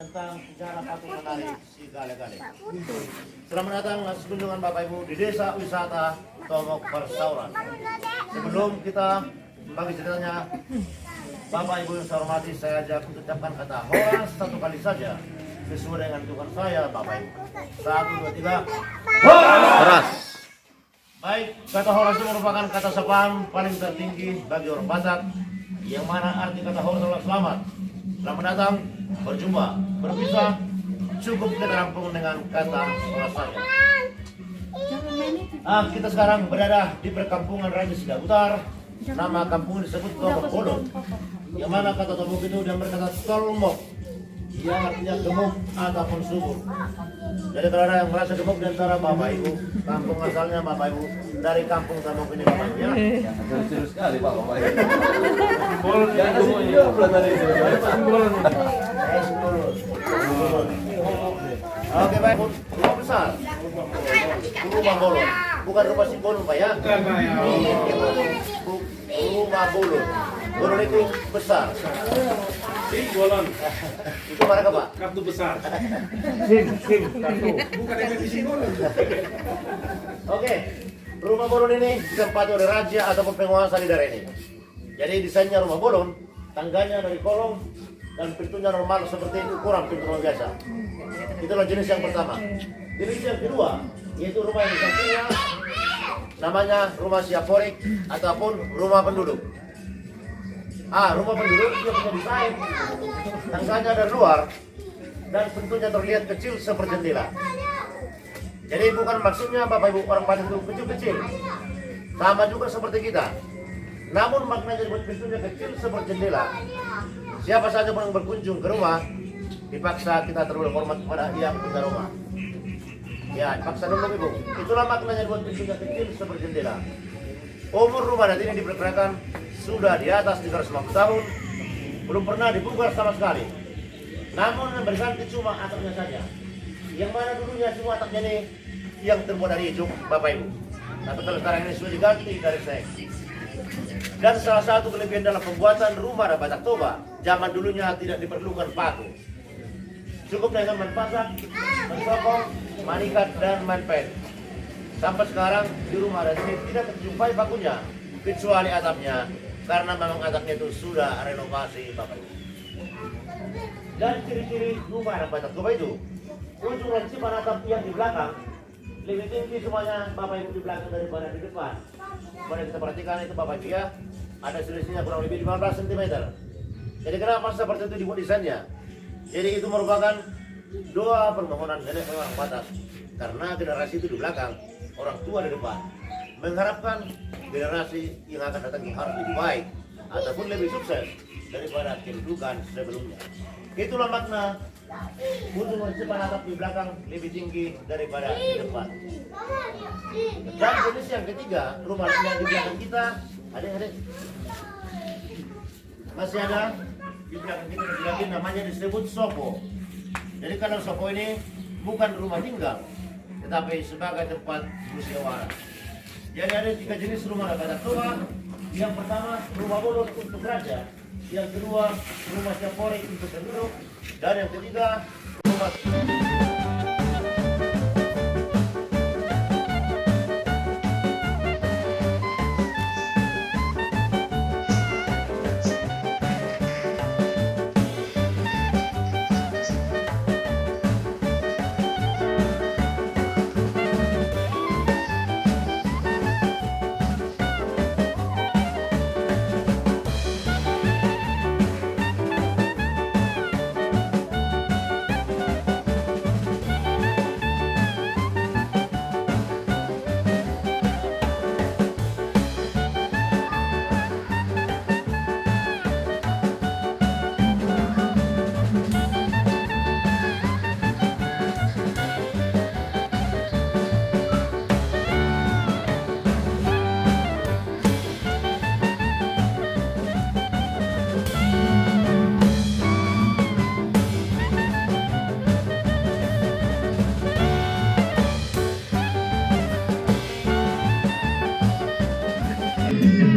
Tentang cara patung menarik si gale-gale. Selamat datang atas kunjungan Bapak Ibu di Desa Wisata Tomok Persauran. Sebelum kita membagi ceritanya, Bapak Ibu yang saya hormati, saya ajak untuk ucapkan kata horas satu kali saja sesuai dengan Tuhan saya, Bapak Ibu. 1, 2, 3. Horas. Baik, kata horas itu merupakan kata sapaan paling tertinggi bagi orang Batak, yang mana arti kata horas adalah selamat. Selamat datang, berjumpa, berpisah, cukup kita rampung dengan kata horas saja. Kita sekarang berada di perkampungan Raja Sidabutar. Nama kampung disebut Tomok Bolon, yang mana kata Tomok itu dia berkata tolmok, yang artinya gemuk ataupun subur. Jadi kalau ada yang merasa gemuk di antara Bapak Ibu, kampung asalnya Bapak Ibu dari kampung Tomok ini Bapak Ibu, ya. Serius sekali Pak Bapak Ibu. Oke baik, rumah besar, rumah bolon, bukan rumah si bolon Pak ya. Rumah bolon, bolon itu besar. Sim bolon, Itu mana Pak? kartu besar. Kartu. Bukan definisi bolon. Oke, rumah bolon ini ditempati oleh raja ataupun penguasa di daerah ini. Jadi desainnya rumah bolon, tangganya dari kolong dan pintunya normal seperti itu, kurang pintu rumah biasa. Itulah jenis yang pertama. Jenis yang kedua, yaitu rumah yang disatunya namanya rumah siaporik ataupun rumah penduduk. Rumah penduduk dia punya desain, tangganya dari luar dan pintunya terlihat kecil seperti jendela. Jadi bukan maksudnya Bapak Ibu orang Batak itu kecil-kecil, sama juga seperti kita. Namun maknanya buat pintunya kecil seperti jendela. Siapa saja yang berkunjung ke rumah, dipaksa kita terlalu hormat kepada yang punya rumah. Ya, dipaksa dulu Ibu. Itulah maknanya buat pintunya kecil seperti jendela. Umur rumah nanti ini diperkirakan sudah di atas 350 tahun, belum pernah dibongkar sama sekali. Namun yang berganti cuma atapnya saja. Yang mana dulunya semua atapnya ini yang terbuat dari ijuk Bapak Ibu. Tapi kalau sekarang ini sudah diganti dari seng. Dan salah satu kelebihan dalam pembuatan rumah dan Batak Toba, zaman dulunya tidak diperlukan paku. Cukup dengan manpasak, mensokong, manikat, dan manpen. Sampai sekarang di rumah dan ini tidak terjumpai pakunya, kecuali atapnya, karena memang atapnya itu sudah renovasi Bapak Ibu. Dan ciri-ciri rumah dan Batak Toba itu, ujung lancipan atap yang di belakang lebih tinggi semuanya Bapak Ibu di belakang daripada di depan. Boleh kita perhatikan itu Bapak Ibu ya, ada selisihnya kurang lebih 15 cm. Jadi kenapa seperti itu dibuat desainnya? Jadi itu merupakan doa permohonan nenek moyang orang Batak, karena generasi itu di belakang, orang tua di depan, mengharapkan generasi yang akan datang harus lebih baik ataupun lebih sukses daripada kedudukan sebelumnya. Itulah makna ujung lancipan atap di belakang lebih tinggi daripada di depan. Dan jenis yang ketiga, rumah yang di belakang kita, adik-adik, masih ada di belakang kita lagi namanya disebut sopo. Jadi kalau sopo ini bukan rumah tinggal, tetapi sebagai tempat musyawarah. Jadi ada 3 jenis rumah Batak Toba. Yang pertama rumah bolon untuk raja, yang kedua rumah siaporik untuk penduduk, dan yang ketiga rumah